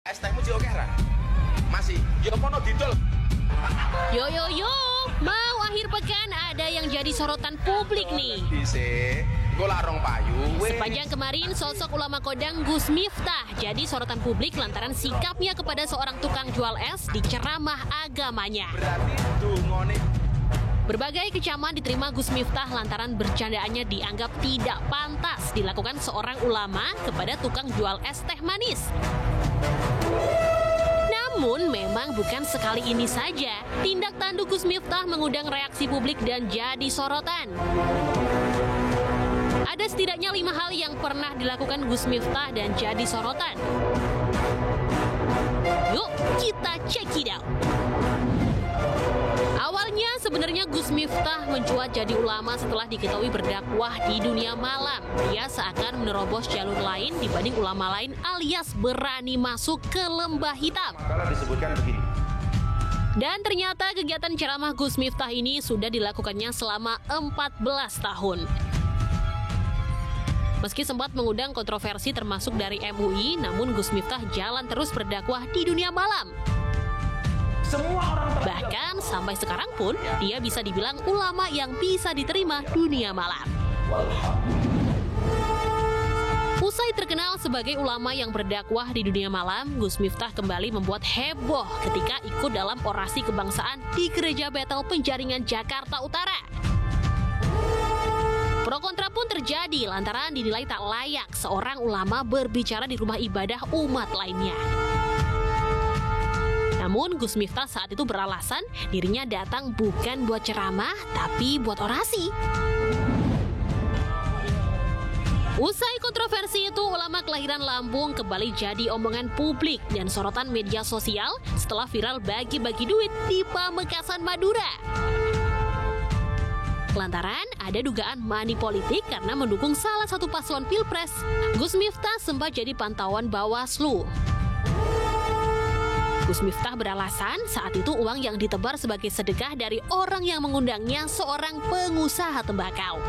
Es tehmu jauh kera? Masih? Ya mono didol. Yo, mau akhir pekan ada yang jadi sorotan publik nih. Sepanjang kemarin sosok ulama kodang Gus Miftah jadi sorotan publik lantaran sikapnya kepada seorang tukang jual es di ceramah agamanya. Berbagai kecaman diterima Gus Miftah lantaran bercandaannya dianggap tidak pantas dilakukan seorang ulama kepada tukang jual es teh manis. Namun memang bukan sekali ini saja tindak tanduk Gus Miftah mengundang reaksi publik dan jadi sorotan. Ada setidaknya 5 hal yang pernah dilakukan Gus Miftah dan jadi sorotan. Yuk kita check it out. Awalnya sebenarnya Gus Miftah mencuat jadi ulama setelah diketahui berdakwah di dunia malam. Dia seakan menerobos jalur lain dibanding ulama lain alias berani masuk ke lembah hitam. Kalau disebutkan begini. Dan ternyata kegiatan ceramah Gus Miftah ini sudah dilakukannya selama 14 tahun. Meski sempat mengundang kontroversi termasuk dari MUI, namun Gus Miftah jalan terus berdakwah di dunia malam. Bahkan sampai sekarang pun dia bisa dibilang ulama yang bisa diterima dunia malam. Usai terkenal sebagai ulama yang berdakwah di dunia malam, Gus Miftah kembali membuat heboh ketika ikut dalam orasi kebangsaan di Gereja Betel Penjaringan, Jakarta Utara. Pro kontra pun terjadi lantaran dinilai tak layak seorang ulama berbicara di rumah ibadah umat lainnya. Namun Gus Miftah saat itu beralasan dirinya datang bukan buat ceramah tapi buat orasi. Usai kontroversi itu, ulama kelahiran Lampung kembali jadi omongan publik dan sorotan media sosial setelah viral bagi-bagi duit di Pamekasan, Madura. Lantaran ada dugaan money politik karena mendukung salah satu paslon Pilpres, Gus Miftah sempat jadi pantauan Bawaslu. Gus Miftah beralasan saat itu uang yang ditebar sebagai sedekah dari orang yang mengundangnya seorang pengusaha tembakau.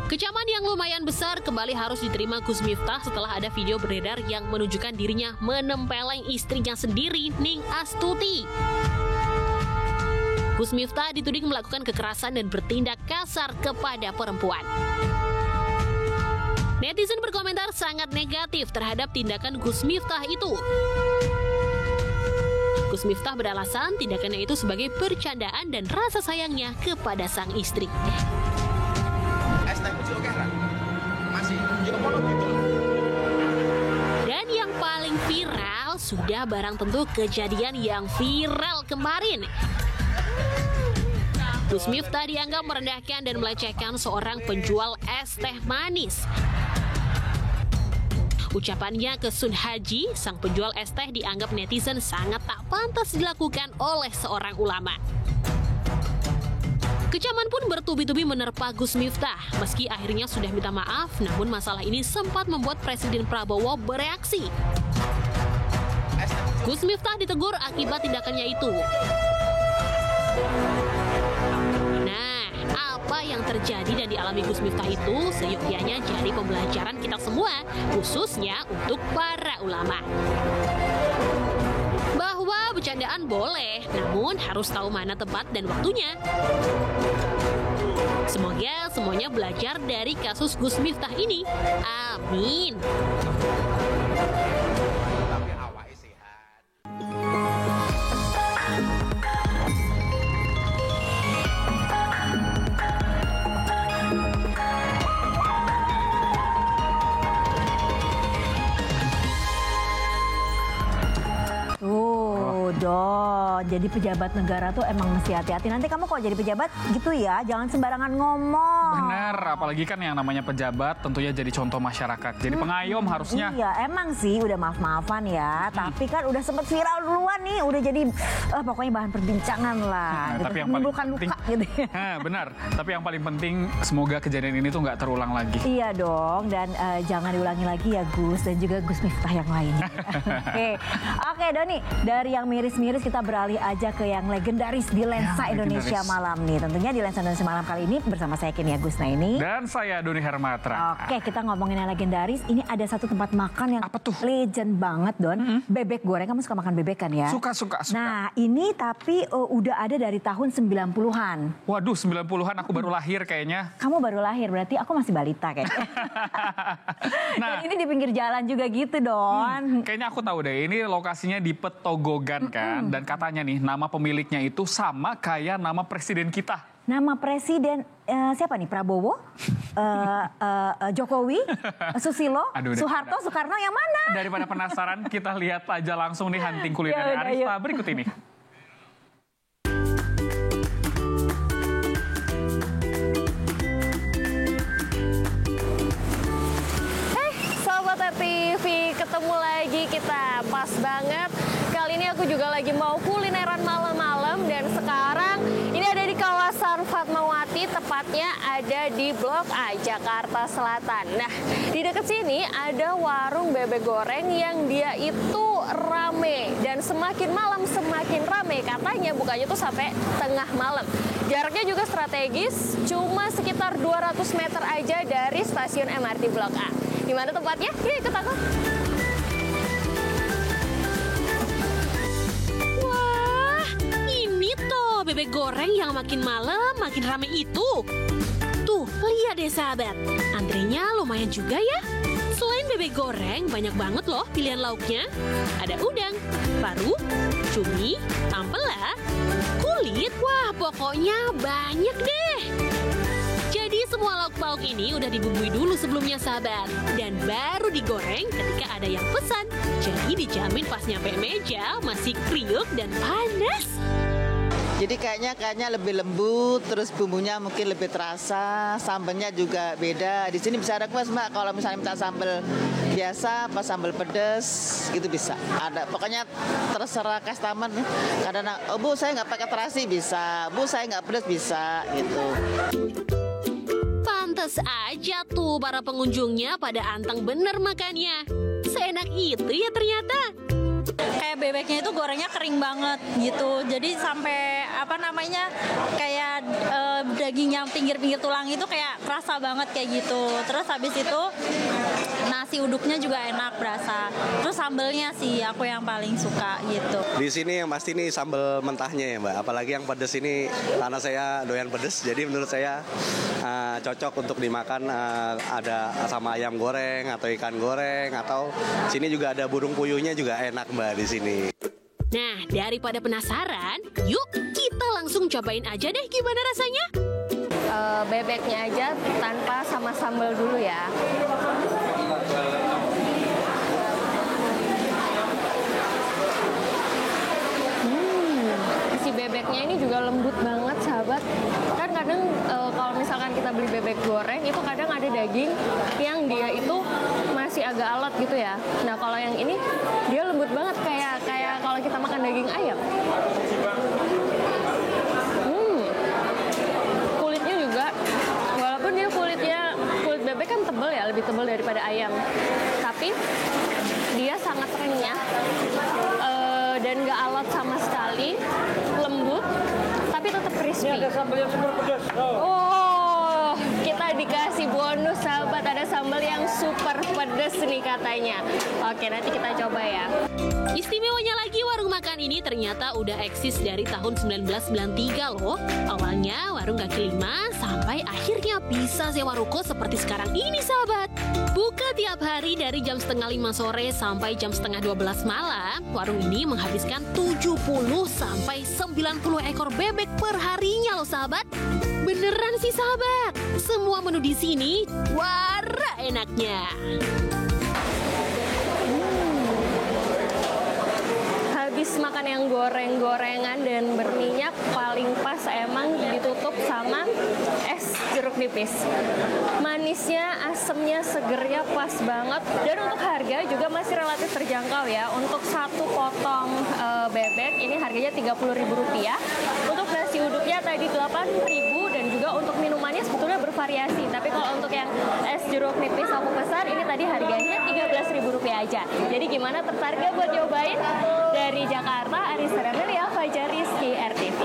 Kecaman yang lumayan besar kembali harus diterima Gus Miftah setelah ada video beredar yang menunjukkan dirinya menempeleng istrinya sendiri, Ning Astuti. Gus Miftah dituding melakukan kekerasan dan bertindak kasar kepada perempuan. Netizen berkomentar sangat negatif terhadap tindakan Gus Miftah itu. Gus Miftah beralasan tindakannya itu sebagai bercandaan dan rasa sayangnya kepada sang istri. Dan yang paling viral sudah barang tentu kejadian yang viral kemarin. Gus Miftah dianggap merendahkan dan melecehkan seorang penjual es teh manis. Ucapannya ke Sun Haji, sang penjual es teh dianggap netizen sangat tak pantas dilakukan oleh seorang ulama. Kecaman pun bertubi-tubi menerpa Gus Miftah. Meski akhirnya sudah minta maaf, namun masalah ini sempat membuat Presiden Prabowo bereaksi. Gus Miftah ditegur akibat tindakannya itu. Nah, apa yang terjadi dan dialami Gus Miftah itu seyogyanya jadi pembelajaran kita semua, khususnya untuk para ulama. Bahwa bercandaan boleh, namun harus tahu mana tempat dan waktunya. Semoga semuanya belajar dari kasus Gus Miftah ini. Amin. Jadi pejabat negara tuh emang mesti hati-hati. Nanti kamu kalau jadi pejabat gitu ya, jangan sembarangan ngomong. Benar, apalagi kan yang namanya pejabat tentunya jadi contoh masyarakat. Jadi pengayom harusnya. Iya, emang sih udah maaf-maafan ya. Tapi kan udah sempet viral duluan nih, udah jadi pokoknya bahan perbincangan lah. Gitu. Tapi yang paling penting, gitu ya. Benar, tapi yang paling penting semoga kejadian ini tuh nggak terulang lagi. Iya dong, dan jangan diulangi lagi ya Gus, dan juga Gus Miftah yang lainnya. Oke Doni, dari yang miris-miris kita beralih aja ke yang legendaris di Lensa Indonesia Malam nih. Tentunya di Lensa Indonesia Malam kali ini bersama saya Kenia Gus. Nah ini. Dan saya Doni Hermatra. Oke, kita ngomongin yang legendaris. Ini ada satu tempat makan yang Apa tuh? legend banget, Don. Bebek goreng. Kamu suka makan bebek kan ya? Suka. Nah, ini tapi udah ada dari tahun 90-an. Waduh, 90-an aku baru lahir kayaknya. Kamu baru lahir, berarti aku masih balita kayaknya. Nah, Dan ini di pinggir jalan juga gitu, Don. kayaknya aku tahu deh, ini lokasinya di Petogogan kan. Dan katanya nih, nama pemiliknya itu sama kayak nama presiden kita. Nama presiden siapa nih? Prabowo, Jokowi, Susilo, Aduh, Soeharto, Soekarno, yang mana? Daripada penasaran, kita lihat aja langsung nih hunting kuliner Ya udah, Arista yuk. berikut ini. Sobat TV, ketemu lagi kita. Pas banget. Kali ini aku juga lagi mau kulineran malam-malam dan sekarang ini ada di kawasan Fatmawati, tepatnya ada di Blok A, Jakarta Selatan. Nah, di dekat sini ada warung bebek goreng yang dia itu rame dan semakin malam semakin rame. Katanya bukanya tuh sampai tengah malam. Jaraknya juga strategis, cuma sekitar 200 meter aja dari stasiun MRT Blok A. Di mana tempatnya? Yuk ikut aku. Wah, ini tuh bebek goreng yang makin malam makin rame itu. Tuh, lihat deh sahabat. Antrenya lumayan juga ya. Selain bebek goreng, banyak banget loh pilihan lauknya. Ada udang, paru, cumi, ampela, kulit. Wah, pokoknya banyak deh. Jadi semua lauk pauk ini udah dibumbui dulu sebelumnya sahabat. Dan baru digoreng ketika ada yang pesan. Jadi dijamin pas nyampe meja masih kriuk dan panas. Jadi kayaknya lebih lembut, terus bumbunya mungkin lebih terasa, sambalnya juga beda. Di sini bisa request Mbak, kalau misalnya minta sambal biasa, apa sambal pedas, gitu bisa. Ada, pokoknya terserah customer. Kadang, oh Bu saya nggak pakai terasi bisa, Bu saya nggak pedas bisa, gitu. Pantes aja tuh para pengunjungnya pada anteng bener makannya. Seenak itu ya ternyata. Kayak bebeknya itu gorengnya kering banget gitu, jadi sampai kayak daging yang pinggir-pinggir tulang itu kayak kerasa banget kayak gitu. Terus habis itu nasi uduknya juga enak berasa. Terus sambelnya sih aku yang paling suka gitu. Di sini yang pasti nih sambal mentahnya ya Mbak, apalagi yang pedes ini karena saya doyan pedes, jadi menurut saya cocok untuk dimakan ada sama ayam goreng atau ikan goreng atau sini juga ada burung puyuhnya juga enak Mbak di sini. Nah, daripada penasaran, yuk kita langsung cobain aja deh gimana rasanya. Bebeknya aja tanpa sama sambal dulu ya. Si bebeknya ini juga lembut banget sahabat. Kan kadang kalau misalkan kita beli bebek goreng itu kadang ada daging yang dia itu masih agak alot gitu ya. Nah kalau yang ini dia lembut banget kayak kalau kita makan daging ayam. Kulitnya juga walaupun dia kulit bebek kan tebal ya, lebih tebal daripada ayam. Tapi dia sangat renyah dan gak alot sama sekali, lembut, tapi tetap crispy. Ini ada sambal yang super pedas. Oh, kita dikasih bonus sahabat, ada sambal yang super pedas nih katanya. Oke, nanti kita coba ya. Istimewanya lagi warung makan ini ternyata udah eksis dari tahun 1993 loh. Awalnya warung kaki lima sampai akhirnya bisa sewa ruko seperti sekarang ini sahabat. Buka tiap hari dari jam setengah 5 sore sampai jam setengah 12 malam. Warung ini menghabiskan 70 sampai 90 ekor bebek per harinya loh sahabat. Beneran sih sahabat. Semua menu di sini wara enaknya. Habis makan yang goreng-gorengan dan berminyak, paling pas emang ditutup sama es jeruk nipis. Manisnya, asemnya, segernya pas banget. Dan untuk harga juga masih relatif terjangkau ya. Untuk satu potong bebek ini harganya Rp30.000. Untuk nasi uduknya tadi Rp8.000 dan juga untuk minumannya sebetulnya bervariasi. Tapi kalau untuk yang es jeruk nipis aku pesan ini tadi harganya Rp13.000 aja. Jadi gimana, tertarik gak buat nyobain? Dari Jakarta, Arista Ramelia, Fajar Rizky, RTV.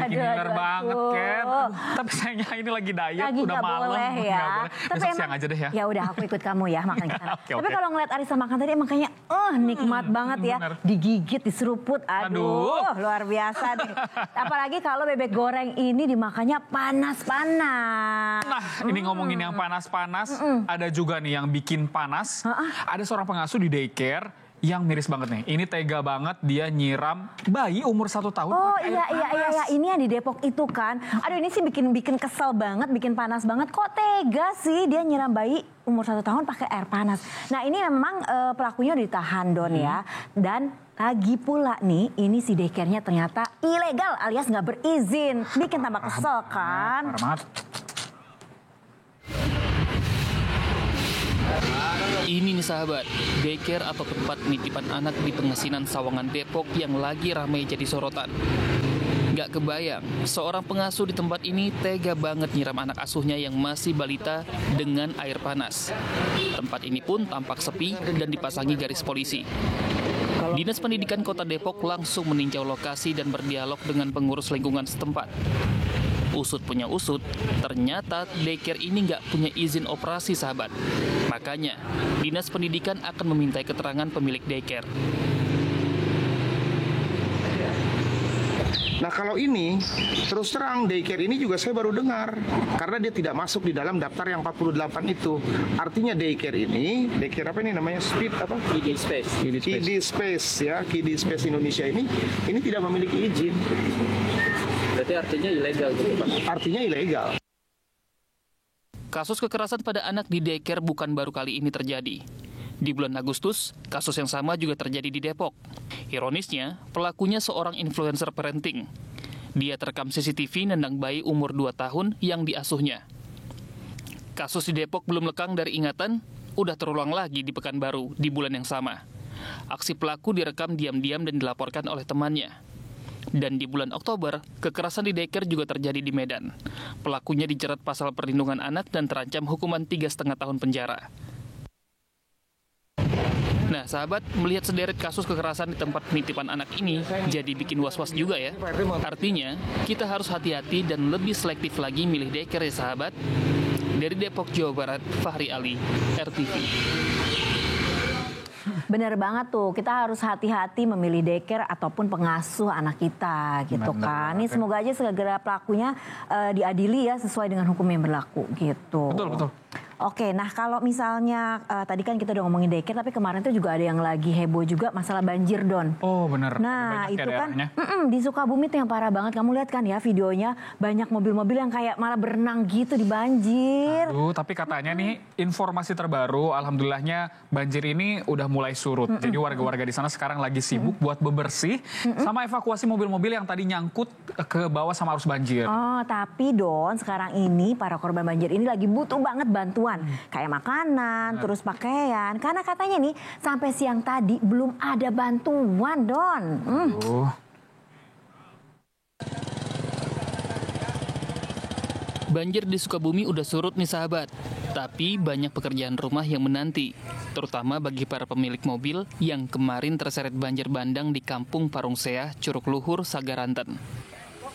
bikin ngiler banget, Ken. aduh. Tapi sayangnya ini lagi diet, Lagi udah nggak malam. boleh ya. Nggak boleh. Tapi Besok siang aja deh ya. Ya udah aku ikut kamu ya makan di sana. Oke, Tapi oke. kalau ngeliat Arisa makan tadi emang kayaknya nikmat banget ya. bener. Digigit, diseruput. Aduh, Aduh. luar biasa deh. Apalagi kalau bebek goreng ini dimakannya panas-panas. Nah, ini ngomongin yang panas-panas, ada juga nih yang bikin panas. Ada seorang pengasuh di daycare yang miris banget nih. Ini tega banget, dia nyiram bayi umur 1 tahun. Oh pakai air iya panas. ini yang di Depok itu kan. Aduh ini sih bikin kesel banget, bikin panas banget. Kok tega sih dia nyiram bayi umur 1 tahun pakai air panas. Nah ini memang pelakunya udah ditahan Don ya. Dan lagi pula nih, ini si daycare-nya ternyata ilegal alias nggak berizin. Bikin tambah kesel kan. Parah banget. Ini nih sahabat, daycare atau tempat penitipan anak di Pengasinan Sawangan Depok yang lagi ramai jadi sorotan. Gak kebayang, seorang pengasuh di tempat ini tega banget nyiram anak asuhnya yang masih balita dengan air panas. Tempat ini pun tampak sepi dan dipasangi garis polisi. Dinas Pendidikan Kota Depok langsung meninjau lokasi dan berdialog dengan pengurus lingkungan setempat. Usut punya usut, ternyata daycare ini nggak punya izin operasi sahabat. Makanya, Dinas Pendidikan akan memintai keterangan pemilik daycare. Nah kalau ini, terus terang daycare ini juga saya baru dengar. Karena dia tidak masuk di dalam daftar yang 48 itu. Artinya daycare ini, daycare apa ini namanya? Speed apa? Kiddie Space ya, Kiddie Space Indonesia ini tidak memiliki izin. Berarti artinya ilegal gitu Pak? Artinya ilegal. Kasus kekerasan pada anak di daycare bukan baru kali ini terjadi. Di bulan Agustus, kasus yang sama juga terjadi di Depok. Ironisnya, pelakunya seorang influencer parenting. Dia terekam CCTV nendang bayi umur 2 tahun yang diasuhnya. Kasus di Depok belum lekang dari ingatan, udah terulang lagi di Pekanbaru di bulan yang sama. Aksi pelaku direkam diam-diam dan dilaporkan oleh temannya. Dan di bulan Oktober, kekerasan di daycare juga terjadi di Medan. Pelakunya dijerat pasal perlindungan anak dan terancam hukuman 3,5 tahun penjara. Nah, sahabat, melihat sederet kasus kekerasan di tempat penitipan anak ini jadi bikin was-was juga ya. Artinya, kita harus hati-hati dan lebih selektif lagi milih daycare ya sahabat. Dari Depok, Jawa Barat, Fahri Ali, RTV. Bener banget tuh, kita harus hati-hati memilih daycare ataupun pengasuh anak kita gitu kan. Ini semoga aja segera pelakunya diadili ya sesuai dengan hukum yang berlaku gitu. Betul. Oke, nah kalau misalnya tadi kan kita udah ngomongin daycare, tapi kemarin tuh juga ada yang lagi heboh juga masalah banjir, Don. Oh bener. Nah Banyak itu ya kan daerahnya. di Sukabumi tuh yang parah banget. Kamu lihat kan ya videonya, banyak mobil-mobil yang kayak malah berenang gitu di banjir. Aduh, tapi katanya nih informasi terbaru, alhamdulillahnya banjir ini udah mulai surut. Jadi warga-warga di sana sekarang lagi sibuk buat bebersih sama evakuasi mobil-mobil yang tadi nyangkut ke bawah sama arus banjir. Oh, tapi Don, sekarang ini para korban banjir ini lagi butuh banget bantuan. Kayak makanan, terus pakaian. Karena katanya nih, sampai siang tadi belum ada bantuan, Don. Banjir di Sukabumi udah surut nih sahabat. Tapi banyak pekerjaan rumah yang menanti. Terutama bagi para pemilik mobil yang kemarin terseret banjir bandang di Kampung Parungseah, Curug Luhur, Sagaranten.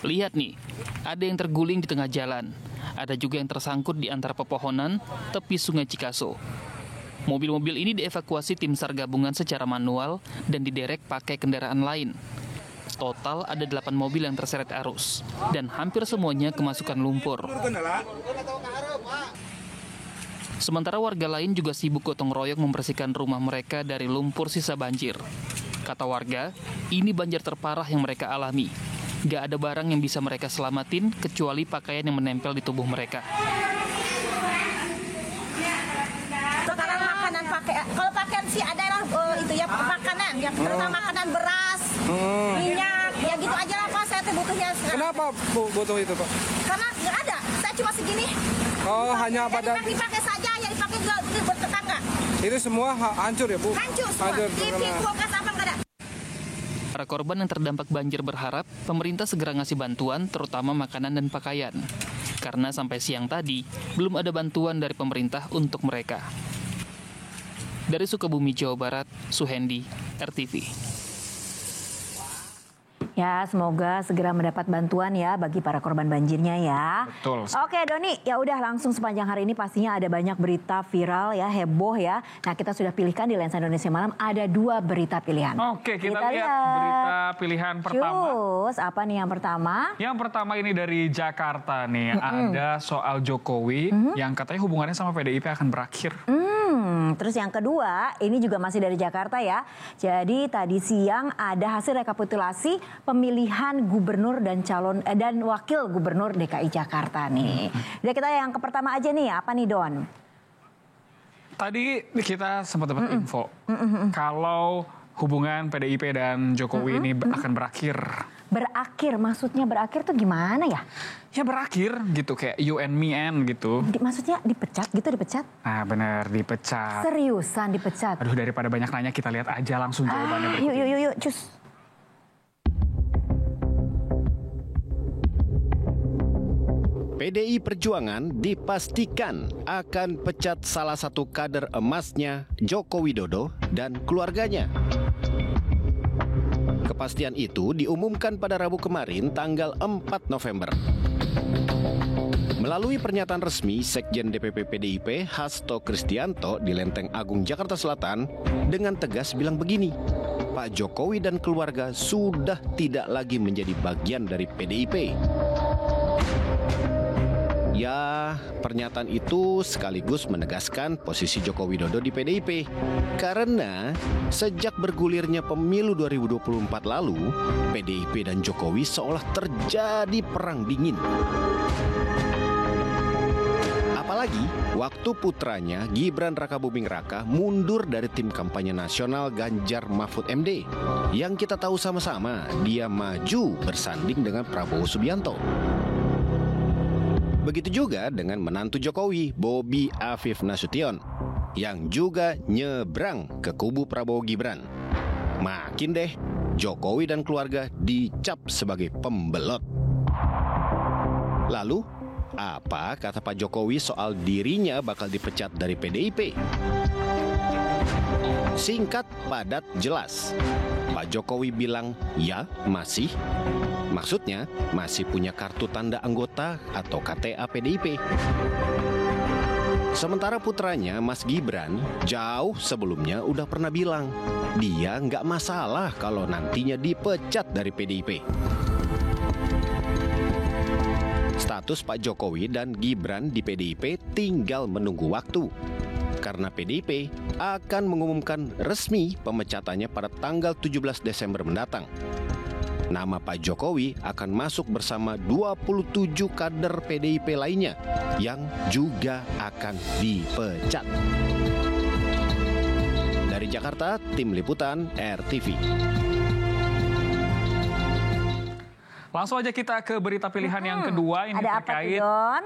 Lihat nih, ada yang terguling di tengah jalan. Ada juga yang tersangkut di antara pepohonan tepi Sungai Cikaso. Mobil-mobil ini dievakuasi tim SAR gabungan secara manual dan diderek pakai kendaraan lain. Total ada 8 mobil yang terseret arus dan hampir semuanya kemasukan lumpur. Sementara warga lain juga sibuk gotong royong membersihkan rumah mereka dari lumpur sisa banjir. Kata warga, ini banjir terparah yang mereka alami. Gak ada barang yang bisa mereka selamatin kecuali pakaian yang menempel di tubuh mereka. Sekarang makanan kalau pakaian sih adalah itu ya makanan, yang terutama makanan beras, minyak, ya gitu aja lah Pak. Saya butuhnya sekarang. Kenapa butuh itu Pak? Karena nggak ada, saya cuma segini. Oh hanya pada dipakai saja, ya dipakai juga buat tetangga. Itu semua hancur ya Bu? Hancur semua. TV, kulkas apa nggak ada. Para korban yang terdampak banjir berharap pemerintah segera ngasih bantuan terutama makanan dan pakaian. Karena sampai siang tadi belum ada bantuan dari pemerintah untuk mereka. Dari Sukabumi, Jawa Barat, Suhendi, RTV. Ya, semoga segera mendapat bantuan ya bagi para korban banjirnya ya. Betul. Oke Doni, ya udah langsung sepanjang hari ini pastinya ada banyak berita viral ya, heboh ya. Nah kita sudah pilihkan di Lensa Indonesia Malam ada 2 berita pilihan. Oke, kita lihat berita pilihan pertama. Cus, apa nih yang pertama? Yang pertama ini dari Jakarta nih, ada soal Jokowi yang katanya hubungannya sama PDIP akan berakhir. Terus yang kedua, ini juga masih dari Jakarta ya. Jadi tadi siang ada hasil rekapitulasi pemilihan gubernur dan dan wakil gubernur DKI Jakarta nih. Jadi kita yang ke pertama aja nih, apa nih Don? Tadi kita sempat dapat info kalau hubungan PDIP dan Jokowi ini akan berakhir. Berakhir, maksudnya berakhir tuh gimana ya? Ya berakhir gitu, kayak you and me and gitu. Maksudnya dipecat gitu, dipecat? Nah bener, dipecat. Seriusan dipecat? Aduh, daripada banyak nanya kita lihat aja langsung jawabannya. Yuk, cus. PDI Perjuangan dipastikan akan pecat salah satu kader emasnya Joko Widodo dan keluarganya. Kepastian itu diumumkan pada Rabu kemarin tanggal 4 November. Melalui pernyataan resmi, Sekjen DPP PDIP Hasto Kristianto di Lenteng Agung Jakarta Selatan dengan tegas bilang begini, Pak Jokowi dan keluarga sudah tidak lagi menjadi bagian dari PDIP. Ya, pernyataan itu sekaligus menegaskan posisi Joko Widodo di PDIP. Karena sejak bergulirnya pemilu 2024 lalu, PDIP dan Jokowi seolah terjadi perang dingin. Apalagi waktu putranya Gibran Rakabuming Raka mundur dari tim kampanye nasional Ganjar Mahfud MD. Yang kita tahu sama-sama, dia maju bersanding dengan Prabowo Subianto. Begitu juga dengan menantu Jokowi, Bobi Afif Nasution, yang juga nyebrang ke kubu Prabowo Gibran. Makin deh, Jokowi dan keluarga dicap sebagai pembelot. Lalu, apa kata Pak Jokowi soal dirinya bakal dipecat dari PDIP? Singkat, padat, jelas. Pak Jokowi bilang, ya masih. Maksudnya, masih punya kartu tanda anggota atau KTA PDIP. Sementara putranya, Mas Gibran, jauh sebelumnya udah pernah bilang, dia nggak masalah kalau nantinya dipecat dari PDIP. Status Pak Jokowi dan Gibran di PDIP tinggal menunggu waktu. Karena PDIP akan mengumumkan resmi pemecatannya pada tanggal 17 Desember mendatang. Nama Pak Jokowi akan masuk bersama 27 kader PDIP lainnya yang juga akan dipecat. Dari Jakarta, Tim Liputan RTV. Langsung aja kita ke berita pilihan yang kedua. Ini ada terkait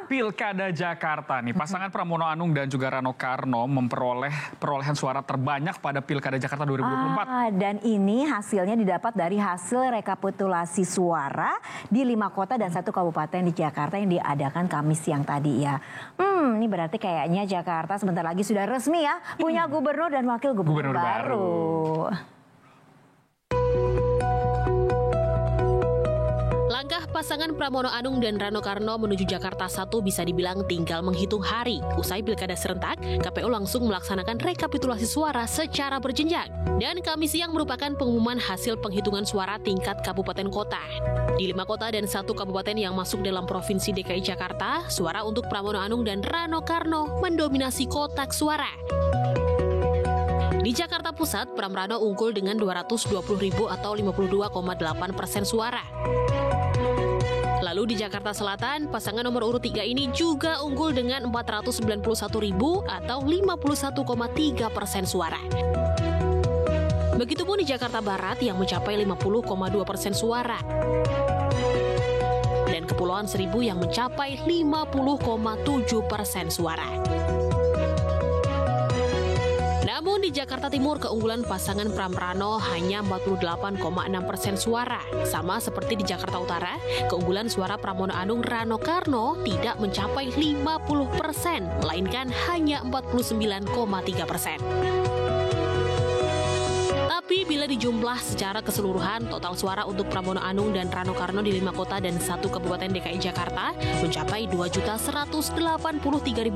Pilkada Jakarta nih. Pasangan Pramono Anung dan juga Rano Karno memperoleh perolehan suara terbanyak pada Pilkada Jakarta 2024. Dan ini hasilnya didapat dari hasil rekapitulasi suara di 5 kota dan 1 kabupaten di Jakarta yang diadakan Kamis siang tadi ya. Ini berarti kayaknya Jakarta sebentar lagi sudah resmi ya punya gubernur dan wakil gubernur baru. Langkah pasangan Pramono Anung dan Rano Karno menuju Jakarta 1 bisa dibilang tinggal menghitung hari. Usai pilkada serentak, KPU langsung melaksanakan rekapitulasi suara secara berjenjang. Dan Kamis siang merupakan pengumuman hasil penghitungan suara tingkat kabupaten kota. Di 5 kota dan 1 kabupaten yang masuk dalam Provinsi DKI Jakarta, suara untuk Pramono Anung dan Rano Karno mendominasi kotak suara. Di Jakarta Pusat, Pram Rano unggul dengan 220.000 atau 52,8% suara. Lalu di Jakarta Selatan, pasangan nomor urut 3 ini juga unggul dengan 491.000 atau 51,3% suara. Begitupun di Jakarta Barat yang mencapai 50,2% suara. Dan Kepulauan Seribu yang mencapai 50,7% suara. Namun di Jakarta Timur keunggulan pasangan Pram Rano hanya 48,6% suara. Sama seperti di Jakarta Utara, keunggulan suara Pramono Anung Rano Karno tidak mencapai 50%, melainkan hanya 49,3%. Tapi Tapi bila dijumlah secara keseluruhan, total suara untuk Pramono Anung dan Rano Karno di 5 kota dan 1 kabupaten DKI Jakarta mencapai 2.183.000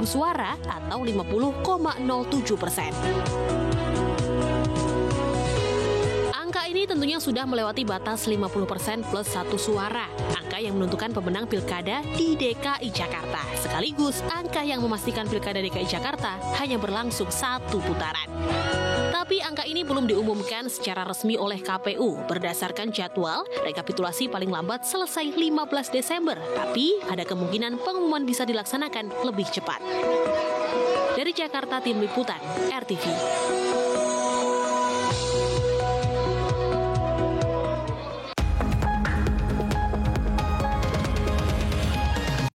suara atau 50,07%. Angka ini tentunya sudah melewati batas 50% plus 1 suara, angka yang menentukan pemenang pilkada di DKI Jakarta. Sekaligus angka yang memastikan pilkada DKI Jakarta hanya berlangsung 1 putaran. Tapi angka ini belum diumumkan secara resmi oleh KPU berdasarkan jadwal rekapitulasi paling lambat selesai 15 Desember. Tapi ada kemungkinan pengumuman bisa dilaksanakan lebih cepat. Dari Jakarta, Tim Liputan RTV.